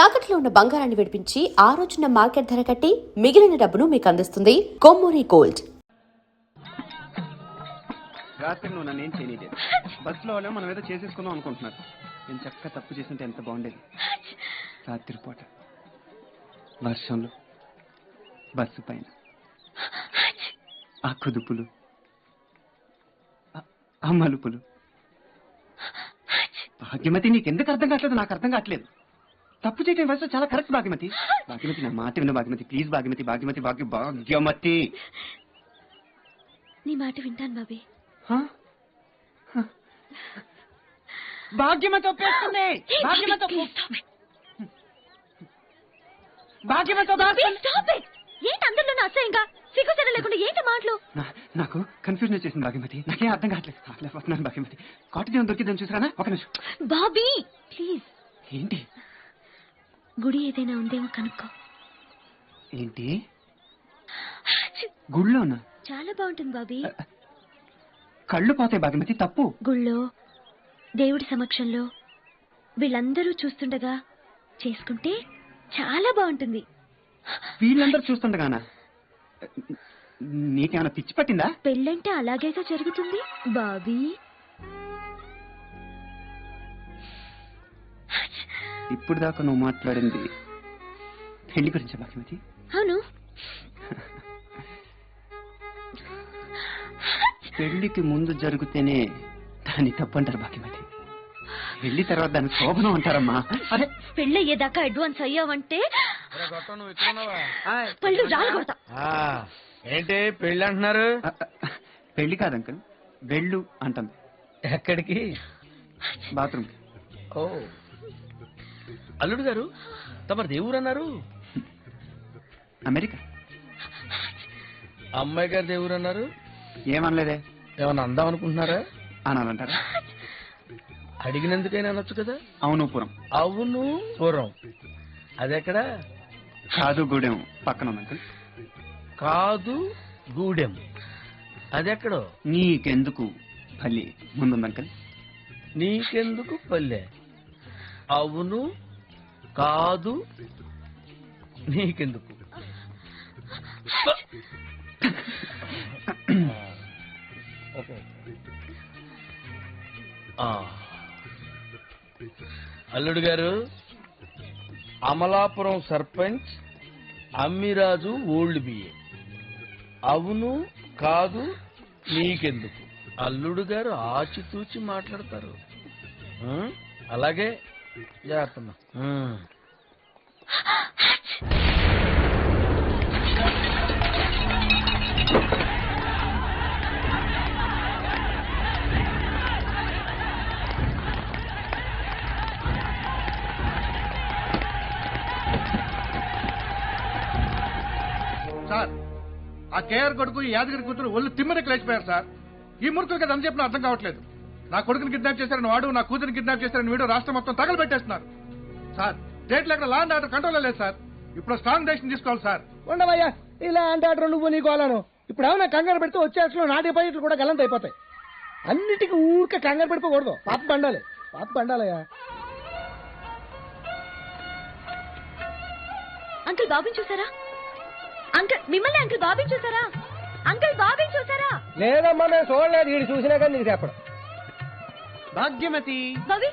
తాకట్లో ఉన్న బంగారాన్ని విడిపించి ఆ రోజున మార్కెట్ ధర కట్టి మిగిలిన డబ్బును మీకు అందిస్తుంది కొమ్మూరి గోల్డ్. రాత్రి నువ్వు నన్ను ఏం చేయలేదు. బస్సులో వాళ్ళే మనం ఏదో చేసేసుకుందాం అనుకుంటున్నారు. నేను చక్కగా తప్పు చేస్తుంటే ఎంత బాగుండేది. రాత్రి పూట వర్షంలో బస్సు పైన ఆ కుదుపులు ఆ మలుపులు. భాగ్యమతి, నీకెందుకు అర్థం కావట్లేదు? నాకు అర్థం కావట్లేదు. తప్పు చేయటం వయసు చాలా కరెక్ట్ భాగ్యమతి. భాగ్యమతి, నా మాట విను భాగ్యమతి, ప్లీజ్ భాగ్యమతి. భాగ్యమతి భాగ్యమతి, నీ మాట వింటాను బాబీ. భాగ్యమతి ఒప్పేస్తుంది. ఏంటి అందరిలో అసహ్యంగా సిగ్గుసెర లేకుండా ఏంటి మాటలు? నాకు కన్ఫ్యూజన్ వచ్చేసింది భాగ్యమతి. నాకేం అర్థం కావట్లేదు. భాగ్యమతి, కాటేజ్ ఏమైనా దొరికిద్దని చూసారా? ఒక నిమిషం బాబీ ప్లీజ్. ఏంటి? గుడి ఏదైనా ఉందేమో కనుక్కో. ఏంటి గుళ్ళోనా? చాలా బాగుంటుంది బాబీ. కళ్ళు పోతాయి భాగ్యమతి, తప్పు. గుళ్ళో దేవుడి సమక్షంలో వీళ్ళందరూ చూస్తుండగా చేసుకుంటే చాలా బాగుంటుంది. వీళ్ళందరూ చూస్తుండగానా? నీకేమైనా పిచ్చి పట్టిందా? పెళ్ళంటే అలాగేగా జరుగుతుంది బాబీ. ఇప్పుడు దాకా నువ్వు మాట్లాడింది పెళ్లి గురించి భాగ్యమతి? అవును. పెళ్లికి ముందు జరిగితేనే దాన్ని తప్పంటారు భాగ్యమతి. పెళ్లి తర్వాత దాన్ని శోభనం అంటారమ్మా. అరే, పెళ్ళి అయ్యేదాకా అడ్వాన్స్ అయ్యావంటే పళ్ళు రాలగొడతా. ఏంటి పెళ్ళి అంటున్నారు? పెళ్లి కాదు అంకుల్, వెళ్ళు అంటుంది. ఎక్కడికి? బాత్రూమ్. ఓ అల్లుడు గారు, తమరు దేవురు అన్నారు. అమెరికా. అమ్మాయి గారు దేవురు అన్నారు. ఏమనలేదే. ఏమన్నా అందాం అనుకుంటున్నారా? అనాలంటారా? అడిగినందుకైనా అనొచ్చు కదా. అవును పురం. అవును పూర్వం. అదెక్కడ? కాదు గూడెం పక్కన ఉంది అంకుల్. కాదు గూడెం అదెక్కడో? నీకెందుకు పల్లి ముందుంది అంకుల్. నీకెందుకు పల్లె? అవును కాదు నీకెందుకు? అల్లుడు గారు, అమలాపురం సర్పంచ్ అమ్మిరాజు ఓల్డ్ బిఏ. అవును కాదు నీకెందుకు? అల్లుడు గారు ఆచితూచి మాట్లాడతారు. అలాగే జాగ్రత్తమ్మా. సార్, ఆ కేఆర్ కొడుకు యాదగిరి కూతురు ఒళ్ళు తిమ్మరికి లేచిపోయారు సార్. ఈ మురుకులకి అది చెప్పిన అర్థం కావట్లేదు. నా కొడుకుని కిడ్నాప్ చేశారని వాడు, నా కూతురిని కిడ్నాప్ చేశారని వీడు రాష్ట్రం మొత్తం తగలబెట్టేస్తున్నారు సార్. స్టేట్లో ఎక్కడ లా అండ్ ఆర్డర్ కంట్రోల్ లేదు సార్. ఇప్పుడు స్ట్రాంగ్ డెసిషన్ తీసుకోవాలి సార్. ఉండవయ్యా, ఇలా అండ్ ఆర్డర్ నువ్వు నీకు వాళ్ళను. ఇప్పుడు ఏమన్నా కంగారు పెడితే వచ్చేట్లు నా డిపాజిట్లు కూడా గలంత అయిపోతాయి. అన్నిటికీ ఊరికే కంగారు పడిపోకూడదు. పాప బండాలయ్యా. అంకుల్ బాబీని చూసారా? అంకుల్ మిమ్మల్ని అంకుల్ బాబీని చూసారా? అంకుల్ బాబీని చూసారా? లేదమ్మా, మేము చూడలేదు. వీడు చూసినా కానీ నీకు చెప్పడం. భాగ్యమతి, బాబీ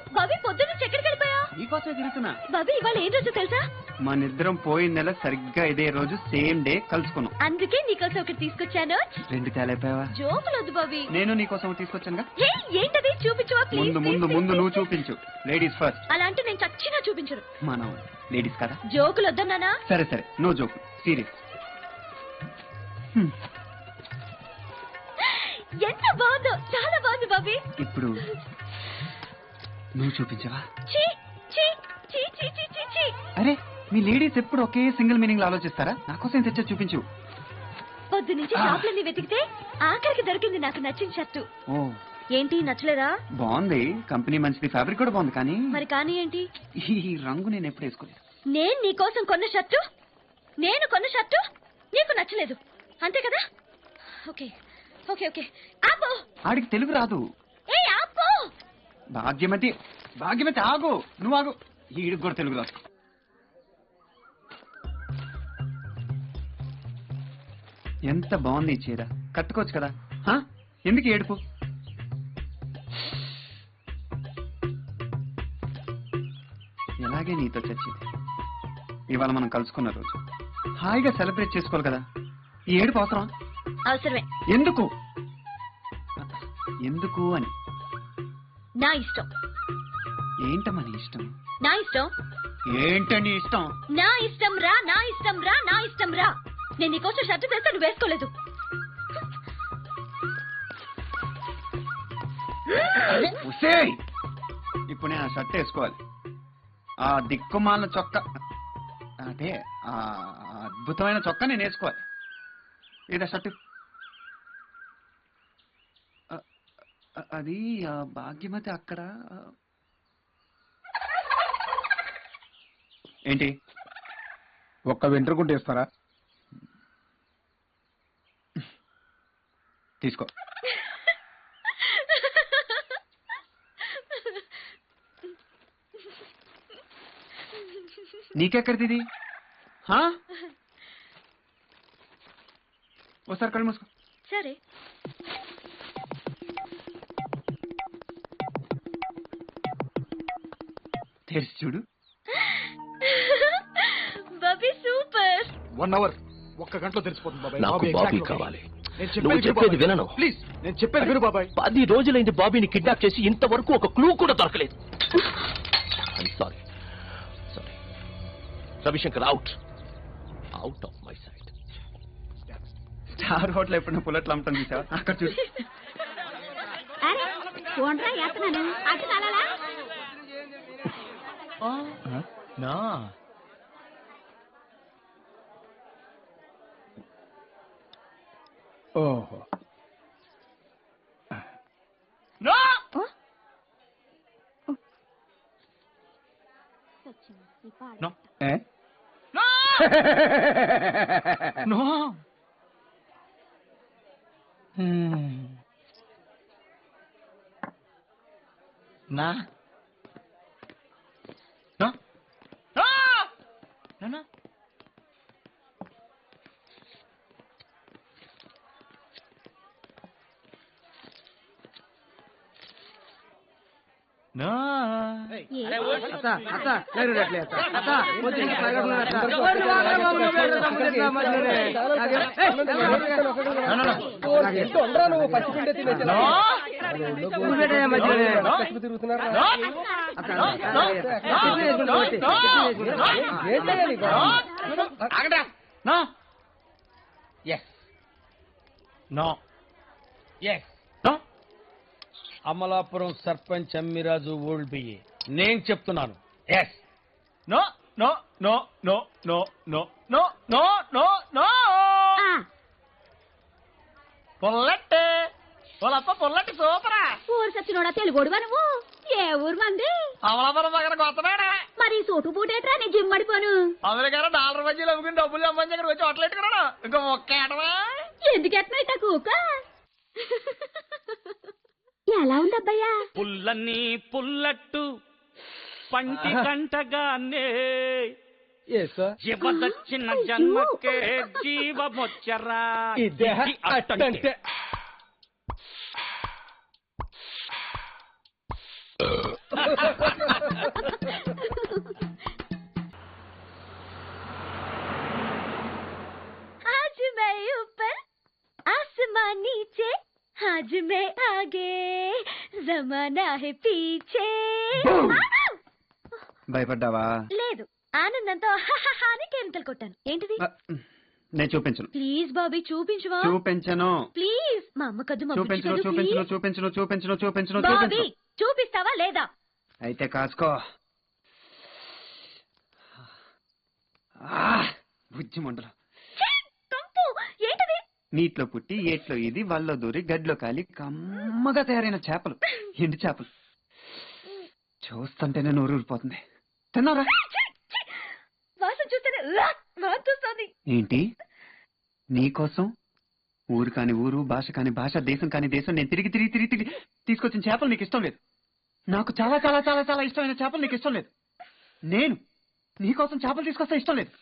పొద్దున్న ఎక్కడికి వెళ్ళిపోయా? నీకోసమే తిరుగుతున్నా. బాబీ ఇవాళ ఏం రోజు తెలుసా? మనిద్దరం పోయిన నెల సరిగ్గా ఇదే రోజు సేమ్ డే కలుసుకున్నాం. అందుకే నీకోసం ఒకటి తీసుకొచ్చాను. 2 తేలైపోయావా? జోకులొద్దు బాబీ. నేను నీకోసం తీసుకొచ్చానుగా. ఏంటది? చూపించవా ప్లీజ్? ముందు నువ్వు చూపించు. Ladies first. అలా అంటే నేను చచ్చినా చూపించను. మనం లేడీస్ కదా. జోకులు వద్దన్నానా? సరే నో జోక్, సీరియస్. ఎంత బాగుందో, చాలా బాగుంది బాబీ. ఇప్పుడు నువ్వు చూపించవా? అరే, మీ లేడీస్ ఎప్పుడు ఒకే సింగిల్ మీనింగ్ లో ఆలోచిస్తారా? నాకోసం తెచ్చా, చూపించు. పొద్దు నుంచి షాపులన్నీ వెతికితే ఆఖరికి దొరికింది నాకు నచ్చిన షర్టు. ఓ, ఏంటి నచ్చలేదా? బాగుంది, కంపెనీ మంచిది, ఫ్యాబ్రిక్ కూడా బాగుంది. కానీ కానీ ఏంటి? ఈ రంగు నేను ఎప్పుడు వేసుకోలేదు. నేను నీకోసం కొన్న షర్టు నీకు నచ్చలేదు, అంతే కదా? ఓకే ఓకే ఓకే ఆపు. ఆడికి తెలుగు రాదు. ఆపు. భాగ్యమతి ఆగు, నువ్వు ఆగు. ఈడికి కూడా తెలుగు రాదు. ఎంత బాగుంది ఈ చీర, కట్టుకోవచ్చు కదా. హా? ఎందుకు ఈ ఏడుపు? ఎలాగే నీతో చచ్చింది. ఇవాళ మనం కలుసుకున్న రోజు, హాయిగా సెలబ్రేట్ చేసుకోవాలి కదా. ఈ ఏడుపు అవసరం? అవసరమే. ఎందుకు? ఎందుకు అని. నా ఇష్టం. ఏంటమ్మా నీ ఇష్టం? నా ఇష్టం. ఏంటని ఇష్టం? నా ఇష్టం రా, నా ఇష్టం రా, నా ఇష్టం రా. నేను నీకోసం షర్ట్ తెస్తే నువ్వు వేసుకోలేదు. ఉసేయ్! ఇప్పుడు నేను ఆ షర్ట్ వేసుకోవాలి. ఆ దిక్కుమాలిన చొక్క, అదే ఆ అద్భుతమైన చొక్క నేను వేసుకోవాలి. ఏదా షర్ట్? అది భాగ్యమతి అక్కడ. ఏంటి? ఒక్క వెంట్రుకుంటే ఇస్తారా? తీసుకో. నీకెక్కడిది ఇది? ఒకసారి కళ్ళు మూసుకో. సరే. తెరిచి చూడు. బాబీ సూపర్. 1 అవర్, ఒక్క గంటలో తెలిసిపోతుంది బాబాయ్. నాకు బాబాయ్ బాబీ exactly కావాలి. నేను నువ్వు చెప్పేది వినను. ప్లీజ్, నేను చెప్పేది విను బాబాయ్. 10 రోజులైంది బాబీని కిడ్నాప్ చేసి, ఇంతవరకు ఒక క్లూ కూడా దొరకలేదు. Sorry sorry. Ravishankar out out of my sight. Star hotel ఎప్పుడైనా పుల్లట్లు అమ్మటం చూసావా? అక్కడ చూడు. అరే ఫోన్రా ఎత్తనాను. అటు కాలాలా? నా ఓహో, ఏ? నో. నా నువ్వు పచ్చిపిండే అమలాపురం సర్పంచ్ అమ్మిరాజు ఓల్డ్ బిఏ నేను చెప్తున్నాను. Yes. No no no no no no no no no no. పొల్లట్టే పొలప్ప పొల్లట్టి సూపరా. ఊరు సచ్చినోడా తెలుగోడువా నువ్వు? ఏ ఊరు మంది? అమలాపురం దగ్గర కొత్తనాడా. మరి సూటు బూటేట్రా నేను జిమ్ పడిపోను. అమెరికాలో $1 బజ్జీలు అమ్ముకుని డబ్బులు సంపాదించి ఇక్కడ వచ్చి హోటలెట్టుకున్నాడు. ఇంకా ఒక్క ఏటవా? ఎందుకు ఎట్లా ఇట్టా కూక? ఎలా ఉంది అబ్బయ్యా? పుల్లని పుల్లట్టు పంటి కంటగానే జీవదచ్చిన జన్మకే జీవమొచ్చరా. ఇదే అట్టంటే. आज मैं ऊपर आसमान नीचे, आज मैं आगे जमाना है पीछे. భయపడ్డావా? లేదు, ఆనందంతో అని కేరింతలు కొట్టాను. ఏంటిది? నేను చూపించను. ప్లీజ్ బాబీ చూపించువా? చూపించను. ప్లీజ్. మా అమ్మ కద్దు చూపించను చూపించను చూపించను చూపించను చూపించను బాబీ చూపించను. చూపిస్తావా లేదా? అయితే కాసుకో. బుజ్జి మంటలు. కంపు. ఏంటది? నీటిలో పుట్టి ఏట్లో ఇది వాళ్ళలో దూరి గడ్లో కాలి కమ్మగా తయారైన చేపలు, ఎండు చేపలు. చూస్తుంటేనే నోరు ఊరిపోతుంది. తిన్నారా? వాసన చూస్తేనే వాంతొస్తుంది. ఏంటి? నీకోసం ఊరు కాని ఊరు, భాష కాని భాష, దేశం కాని దేశం నేను తిరిగి తిరిగి తిరిగి తిరిగి తీసుకొచ్చిన చేపలు నీకు ఇష్టం లేదు. నాకు చాలా చాలా చాలా చాలా ఇష్టమైన చేపలు నీకు ఇష్టం లేదు. నేను నీకోసం చేపలు తీసుకొస్తే ఇష్టం లేదు.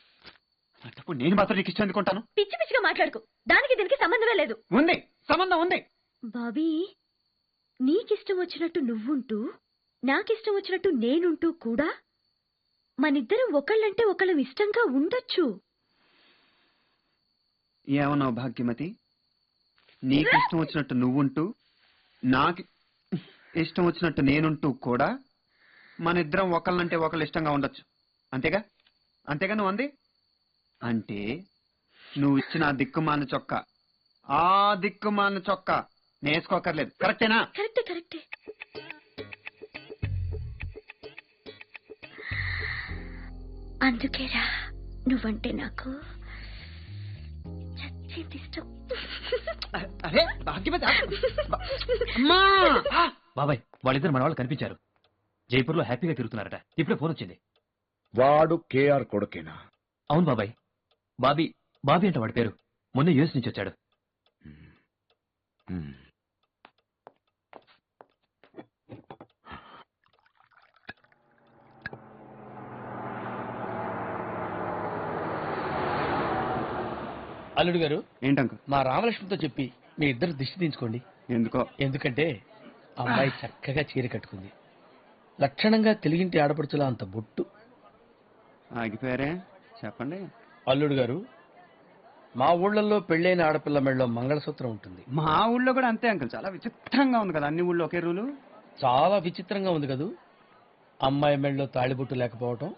అప్పుడు నేను మాత్రం నీకు ఇష్టం ఎందుకుంటాను? పిచ్చి పిచ్చిగా మాట్లాడుకో. దానికి దీనికి సంబంధమే లేదు. ఉంది, సంబంధం ఉంది. బాబీ, నీకిష్టం వచ్చినట్టు నువ్వుంటూ నాకిష్టం వచ్చినట్టు నేనుంటూ కూడా మనిద్దరం ఒకళ్ళంటే ఒకళ్ళం ఇష్టంగా ఉండొచ్చు. ఏమన్నావు భాగ్యమతి? నీకు ఇష్టం వచ్చినట్టు నువ్వుంటూ నాకు ఇష్టం వచ్చినట్టు నేనుంటూ కూడా మన ఇద్దరం ఒకళ్ళంటే ఒకళ్ళు ఇష్టంగా ఉండొచ్చు. అంతేగా? అంతేగా నువ్వు అంది? అంటే నువ్వు ఇచ్చిన ఆ దిక్కుమాలిన చొక్కా, ఆ దిక్కుమాలిన చొక్కా నేసుకోకర్లేదు. కరెక్టేనా? కరెక్టే కరెక్టే. అందుకేరా నువ్వంటే నాకు చచ్చేది ఇష్టం. అరే భాగ్యమతి, అమ్మా! బాబాయ్, వాళ్ళిద్దరు మన వాళ్ళు కనిపించారు. జైపూర్లో హ్యాపీగా తిరుగుతున్నారట. ఇప్పుడే ఫోన్ వచ్చింది. వాడు కేఆర్ కొడుకేనా? అవును బాబాయ్. బాబీ బాబీ అంటే వాడి పేరు. మొన్న యూఎస్ నుంచి వచ్చాడు. అల్లుడు గారు, ఏంటంకు? మా రామలక్ష్మితో చెప్పి మీ ఇద్దరు దిష్టి దించుకోండి. ఎందుకో? ఎందుకంటే అమ్మాయి చక్కగా చీర కట్టుకుంది. లక్షణంగా తెలుగింటి ఆడపడుచులా అంత బొట్టు. ఆగిపోయారే, చెప్పండి. అల్లుడు గారు, మా ఊళ్ళల్లో పెళ్ళైన ఆడపిల్ల మెళ్ళలో మంగళసూత్రం ఉంటుంది. మా ఊళ్ళో కూడా అంతే అంకుల్. చాలా విచిత్రంగా ఉంది కదా, అన్ని ఊళ్ళో ఒకే రూలు. చాలా విచిత్రంగా ఉంది కదూ అమ్మాయి మెళ్ళలో తాళిబొట్టు లేకపోవటం.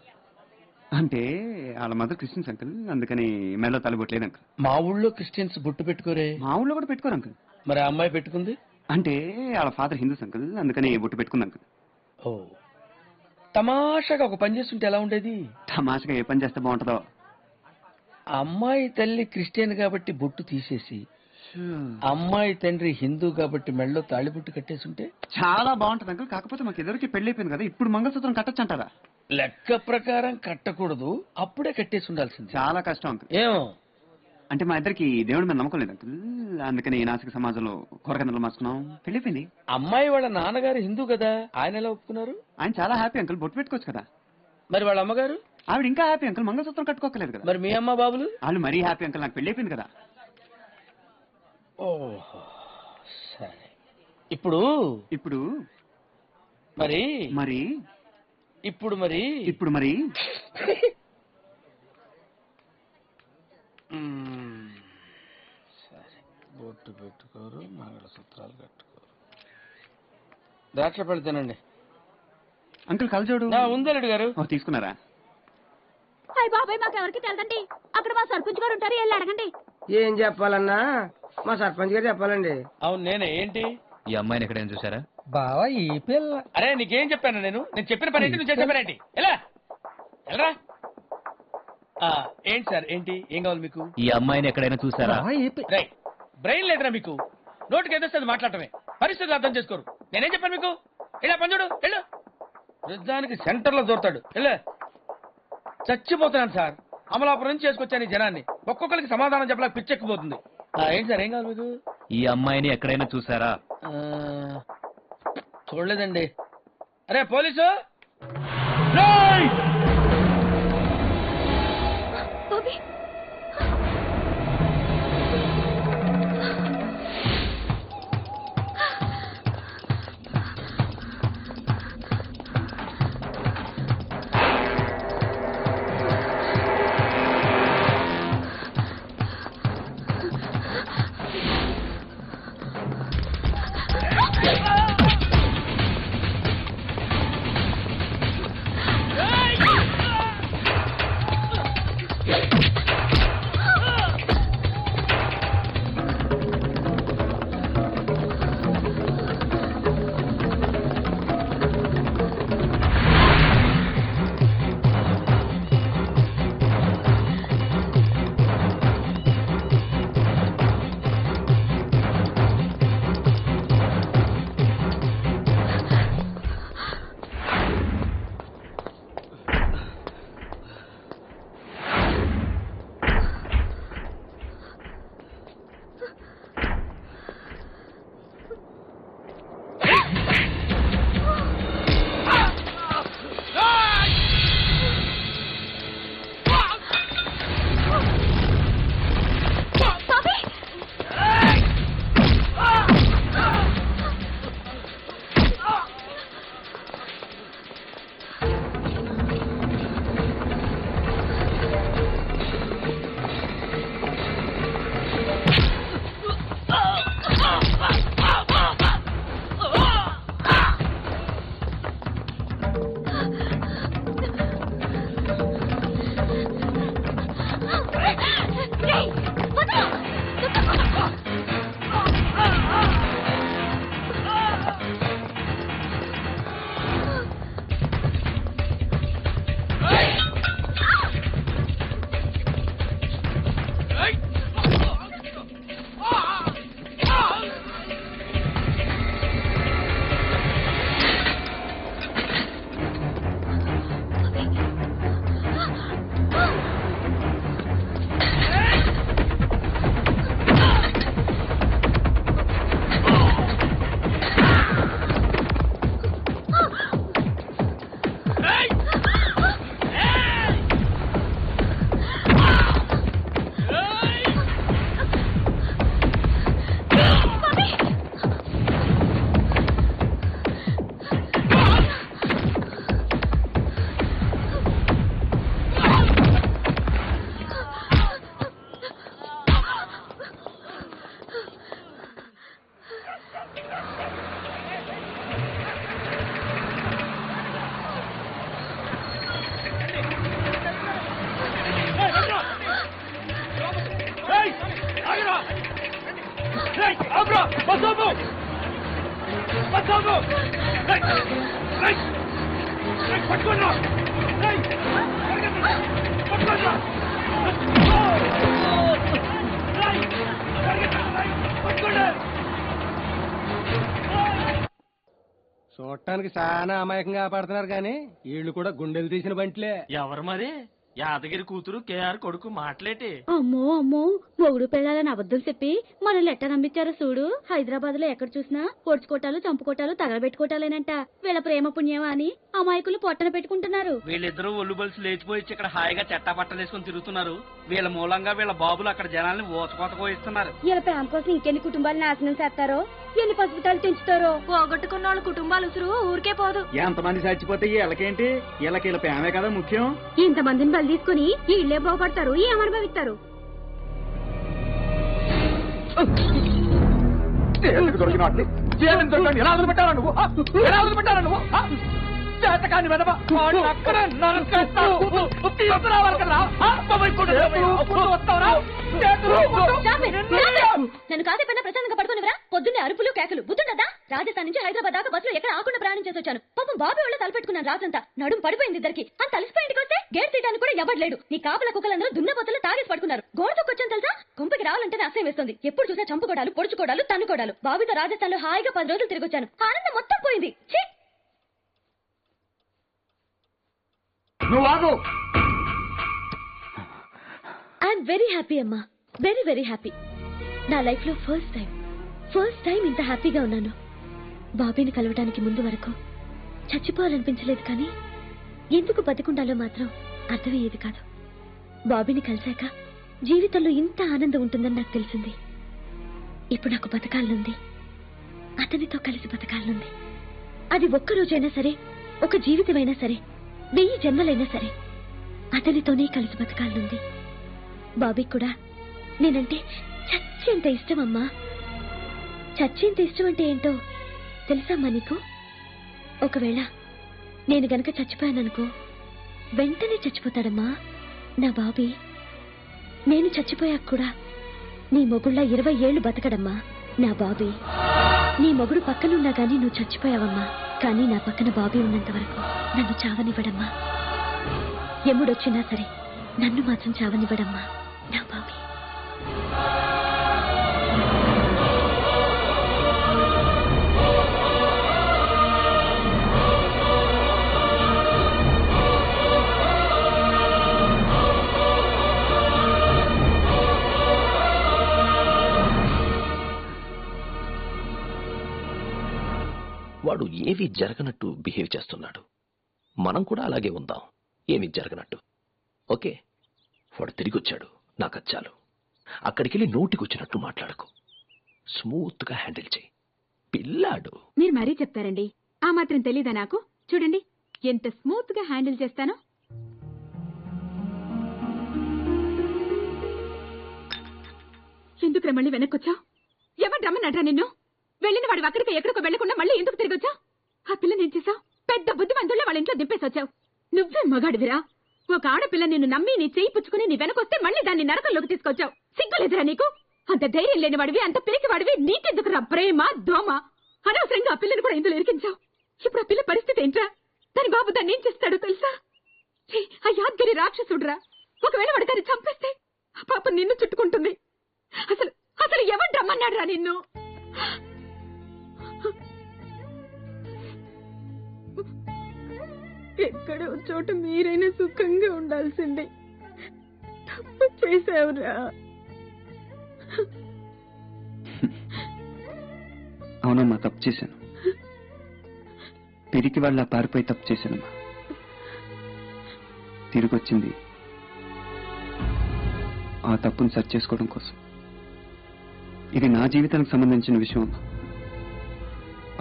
అంటే వాళ్ళ మదర్ క్రిస్టియన్స్ అంకుల్, అందుకని మెడలో తలబొట్టలేదు అంకుల్. మా ఊళ్ళో క్రిస్టియన్స్ బొట్టు పెట్టుకోరే. మా ఊళ్ళో కూడా పెట్టుకోరు అంకుల్. మరి ఆ అమ్మాయి పెట్టుకుంది. అంటే వాళ్ళ ఫాదర్ హిందూస్ అంకుల్, అందుకని బొట్టు పెట్టుకుంది అంకుల్. ఓ, తమాషాగా ఒక పని చేస్తుంటే ఎలా ఉండేది? తమాషగా ఏ పని చేస్తే బాగుంటుందో. అమ్మాయి తల్లి క్రిస్టియన్ కాబట్టి బొట్టు తీసేసి అమ్మాయి తండ్రి హిందూ కాబట్టి మెళ్ళలో తాళిబొట్టు కట్టేసుంటే చాలా బాగుంటుంది అంకుల్. కాకపోతే మాకు ఎదురుకి పెళ్లి అయిపోయింది కదా, ఇప్పుడు మంగళసూత్రం కట్టచ్చు అంటారా? లెక్క ప్రకారం కట్టకూడదు, అప్పుడే కట్టేసి ఉండాల్సింది. చాలా కష్టం అంకుల్. ఏమో అంటే మా ఇద్దరికి దేవుడి మీద నమ్మకం లేదు అంకుల్, అందుకని నాసిక సమాజంలో కూరగందలు మార్చుకున్నాం, పెళ్లి అయిపోయింది. అమ్మాయి వాళ్ళ నాన్నగారు హిందూ కదా, ఆయన ఎలా ఒప్పుకున్నారు? ఆయన చాలా హ్యాపీ అంకుల్, బొట్టు పెట్టుకోవచ్చు కదా. మరి వాళ్ళ అమ్మగారు? ఆవిడ ఇంకా హ్యాపీ అంకుల్, మంగళసూత్రం కట్టుకోకలేదు కదా. మరి మీ అమ్మ బాబులు? వాళ్ళు మరీ హ్యాపీ అంకుల్, నాకు పెళ్లి అయిపోయింది కదా. ఓహో, సరే. ఇప్పుడు ఇప్పుడు మరి మరి ఇప్పుడు మరి ఇప్పుడు మరి సరే, బొట్టు పెట్టుకోరు, మంగళసూత్రాలు కట్టుకోరు. ద్రాక్ష పళ్ళు తినండి. అంకుల్ కలజోడు ఉందలుడు గారు. ఓ, తీసుకున్నారా? హాయ్ బాబాయ్, మాకెవరికి తెలదండి. అక్కడ మా సర్పంచ్ గారు ఉంటారు, వెళ్ళి అడగండి. ఏం చెప్పాలన్నా మా సర్పంచ్ గారు చెప్పాలండి. అవును, నేనే. ఏంటి? ఈ అమ్మాయిని ఎక్కడైనా చూసారా? బావా ఈ పిల్ల అరే నీకేం చెప్పాను నేను చెప్పిన పని ఏంటి, నువ్వు చేసే పని ఏంటి? ఎలా వెళ్ళరా? ఏంటి సార్, ఏంటి, ఏం కావాలి మీకు? ఈ అమ్మాయిని ఎక్కడైనా చూసారా? బావా ఈ పిల్ల రై, బ్రెయిన్ లేదురా మీకు? నోటికి ఎదుస్తుంది మాట్లాడటమే, పరిస్థితులు అర్థం చేసుకోరు. నేనేం చెప్పాను మీకు? ఇలా పంచుడు వెళ్ళు. యుద్ధానికి సెంటర్ లో దూరతాడు. వెళ్ళు. చచ్చిపోతున్నాను సార్, అమలాపురం నుంచి చేసుకొచ్చాను ఈ జనాన్ని. ఒక్కొక్కరికి సమాధానం చెప్పలేక పిచ్చెక్కిపోతుంది. ఏంటి సార్, ఏం కావాలి మీకు? ఈ అమ్మాయిని ఎక్కడైనా చూసారా? చూడలేదండి. అరే పోలీసు! బాబీ, పట్టుకోండి చూడటానికి చాలా అమాయకంగా పడుతున్నారు కానీ వీళ్ళు కూడా గుండెలు తీసిన బంట్లే. ఎవరు మరి యాదగిరి కూతురు కేఆర్ కొడుకు మాట్లాడి అమ్మో అమ్మో మొగుడు పెళ్ళాలని అబద్ధం చెప్పి మనల్ని ఎట్ట నమ్మించారో చూడు. హైదరాబాద్ లో ఎక్కడ చూసినా పొడుచుకోటాలు చంపుకోటాలు తగలబెట్టుకోటాలేనంట. వీళ్ళ ప్రేమ పుణ్యమా అని అమాయకులు పొట్టన పెట్టుకుంటున్నారు. వీళ్ళిద్దరూ ఒళ్ళు బలిసి లేచిపోయి ఇక్కడ హాయిగా చెట్టా పట్టలేసుకుని తిరుగుతున్నారు. వీళ్ళ మూలంగా వీళ్ళ బాబులు అక్కడ జనాల్ని ఓచకోత కోయిస్తున్నారు. వీళ్ళ ప్రేమ కోసం ఇంకెన్ని కుటుంబాలు నాశనం చేస్తారో, ఎన్ని పసుపుతాలు తెంచుతారో. పోగొట్టుకున్న వాళ్ళ కుటుంబాలు ఉసురు ఊరికే పోదు. ఎంతమంది చచ్చిపోతే వీళ్ళకేంటి? వీళ్ళకి ప్రేమే కదా ముఖ్యం. ఇంతమందిని బలి తీసుకుని వీళ్ళే బాగుపడతారు, ఏమనుభవిస్తారు. ఎలా వదిలిపెట్టారా నువ్వు? ఎలా వదిలిపెట్టారా నువ్వు? చేతకాని వెదవ అక్కడ నన్ను కాసేపైనా ప్రశాంతంగా పడుకునివరా? పొద్దున్నే అరుపులు కేకలు బుద్ధుండదా? రాజస్థాన్ నుంచి హైదరాబాద్ దాకా బస్సులో ఎక్కడ ఆకుండా ప్రయాణం చేసి వచ్చాను. పాపం బాబు వాళ్ళ తలపెట్టుకున్నాను. రాత్రంతా నడుము పడిపోయింది ఇద్దరికి. అంత అలసిపోయింటికి వస్తే గేట్ తీయడానికి కూడా ఎవరు లేడు. నీ కాపల కుక్కలందరూ దున్నపోతలు తాగేసి పడుకున్నారు. గోడతోకొచ్చాను తెలుసా? కొంపకి రావాలంటేనే అసహ్యం వేస్తుంది. ఎప్పుడు చూసా చంపుకోడాలు, పొడుచుకోడాలు, తన్నుకోడాలు. బాబుతో రాజస్థాన్ లో హాయిగా 10 రోజులు తిరిగొచ్చాను. ఆనందం మొత్తం పోయింది. ఐఎమ్ వెరీ హ్యాపీ అమ్మా, వెరీ వెరీ హ్యాపీ. నా లైఫ్ లో ఫస్ట్ టైం ఇంత హ్యాపీగా ఉన్నాను. బాబీని కలవడానికి ముందు వరకు చచ్చిపోవాలనిపించలేదు, కానీ ఎందుకు బతికుండాలో మాత్రం అర్థమయ్యేది కాదు. బాబీని కలిశాక జీవితంలో ఇంత ఆనందం ఉంటుందని నాకు తెలిసింది. ఇప్పుడు నాకు బతకాలనుంది, అతనితో కలిసి బతకాలనుంది. అది ఒక్క రోజైనా సరే, ఒక జీవితమైనా సరే, 1000 జన్మలైనా సరే అతనితోనే కలిసి బతకాలనుంది. బాబీ కూడా నేనంటే చచ్చేంత ఇష్టం అమ్మా. చచ్చేంత ఇష్టం అంటే ఏంటో తెలుసమ్మా నీకు? ఒకవేళ నేను గనక చచ్చిపోయాననుకో, వెంటనే చచ్చిపోతాడమ్మా నా బాబీ. నేను చచ్చిపోయాక కూడా నీ మొగుళ్ళ 20 ఏళ్లు బతకడమ్మా నా బాబీ. నీ మొగుడు పక్కనున్నా గానీ నువ్వు చచ్చిపోయావమ్మా, కానీ నా పక్కన బాబీ ఉన్నంత వరకు నన్ను చావనివ్వడమ్మా. ఎముడొచ్చినా సరే నన్ను మాత్రం చావనివ్వడమ్మా నా బాబీ. వాడు ఏవి జరగనట్టు బిహేవ్ చేస్తున్నాడు. మనం కూడా అలాగే ఉందాం, ఏమి జరగనట్టు. ఓకే, వాడు తిరిగి వచ్చాడు, నాకు అచ్చాలు. అక్కడికి వెళ్ళి నోటికొచ్చినట్టు మాట్లాడకు, స్మూత్ గా హ్యాండిల్ చేయి. పిల్లాడు. మీరు మరీ చెప్తారండి, ఆ మాత్రం తెలీదా నాకు? చూడండి ఎంత స్మూత్ గా హ్యాండిల్ చేస్తానో. ఎందుకు మళ్ళీ వెనక్కొచ్చావు? ఎవరు రమ్మన్నాడ్రా నిన్ను? వెళ్ళిన వాడి అక్కడికి ఎక్కడికో వెళ్లకుండా మళ్ళీ ఎందుకు తిరిగి వచ్చావు? ఆ పిల్లని ఏం చేశావు? పెద్ద బుద్ధిమంతుల్లో వాళ్ళ ఇంట్లో దింపేసి వచ్చావు. నువ్వే మగాడివిరా. ఒక ఆడపిల్ల నిన్ను నమ్మి నీ చేయి పుచ్చుకుని నీ వెనకొస్తే మళ్ళీ దాన్ని నరకంలోకి తీసుకొచ్చావు. సిగ్గులేదురా నీకు? అంత ధైర్యం లేని వాడివి, అంత పిరికి వాడివి, నీకెందుకు రా ప్రేమ దోమ? అనవసరంగా ఆ పిల్లని కూడా ఇందులో ఇరికించావు. ఇప్పుడు ఆ పిల్ల పరిస్థితి ఏంట్రా? దాని బాబు దాన్ని ఏం చేస్తాడో తెలుసా? ఆ యాద్గిరి రాక్షసుడ్రా. ఒకవేళ వాడు దాన్ని చంపేస్తే ఆ పాప నిన్ను చుట్టుకుంటుంది. అసలు అసలు ఎవరు రమ్మన్నాడురా నిన్ను? ఎక్కడో చోట మీరైనా సుఖంగా ఉండాల్సిందే. తప్పు చేసావురా. అవునమ్మా, తప్పు చేశాను. పిరికి వాళ్ళ పారిపోయి తప్పు చేశానమ్మా. తిరిగి వచ్చింది ఆ తప్పును సరి చేసుకోవడం కోసం. ఇది నా జీవితానికి సంబంధించిన విషయం అమ్మా.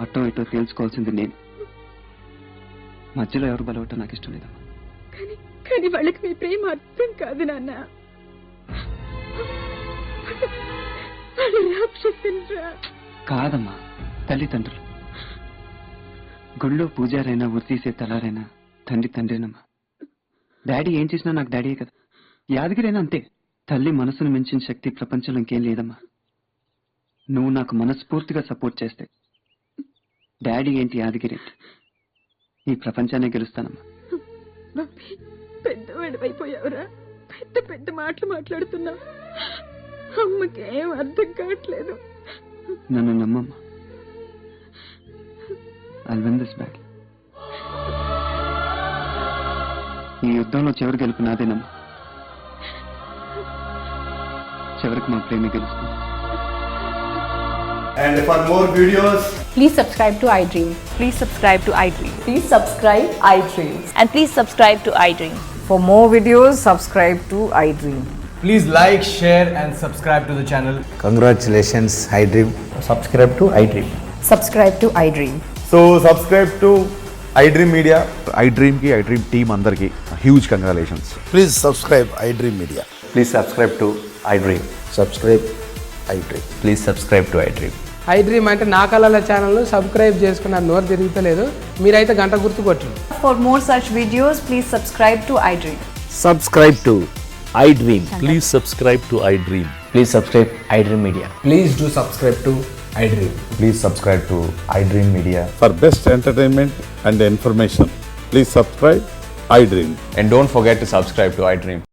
అటో ఇటో తేల్చుకోవాల్సింది నేను. మధ్యలో ఎవరు బలవటం నాకు ఇష్టం లేదమ్మా. కానీ వాళ్ళకి మీ ప్రేమ అర్థం కాదు నాన్న. కాదమ్మా, తల్లిదండ్రులు. గుళ్ళో పూజారైనా ఉరితీసే తలారైనా తండ్రి తండ్రినమ్మా. డాడీ ఏం చేసినా నాకు డాడీయే కదా. యాదగిరైనా అంతే. తల్లి మనసును మించిన శక్తి ప్రపంచంలో ఇంకేం లేదమ్మా. నువ్వు నాకు మనస్ఫూర్తిగా సపోర్ట్ చేస్తే డాడీ ఏంటి యాదగిరి ఏంటి, ఈ ప్రపంచాన్ని గెలుస్తానమ్మా. బాబీ పెద్దవాడు అయిపోయావురా. పెద్ద పెద్ద మాటలు మాట్లాడుతున్నావు. అమ్మకేం అర్థం కావట్లేదు. నన్ను నమ్మమ్మా. I'll win this battle. ఈ యుద్ధంలో చివరి గెలుపు నాదేనమ్మా. చివరికి మా ప్రేమి గెలుస్తుంది. And for more videos, Please subscribe to iDream. Please subscribe to iDream. Please subscribe iDream. And please subscribe to iDream. For more videos, subscribe to iDream. please like, share and subscribe to the channel. Congratulations, iDream. Subscribe to iDream. Subscribe to iDream. So subscribe to iDream Media. iDream ki iDream team andarki huge congratulations. Please subscribe iDream Media. Please subscribe to iDream. Subscribe iDream. Please subscribe to iDream. iDream అంటే నా కళల channel subscribe చేసుకున్న నోరు తిరుగుతలేదు. మీరైతే గంట గుర్తు కొట్టండి. For more such videos, please subscribe to iDream. Subscribe to iDream. Please subscribe to iDream. Please subscribe iDream Media. Please do subscribe to iDream. Please subscribe to iDream Media. For best entertainment and information, please subscribe iDream. And don't forget to subscribe to iDream.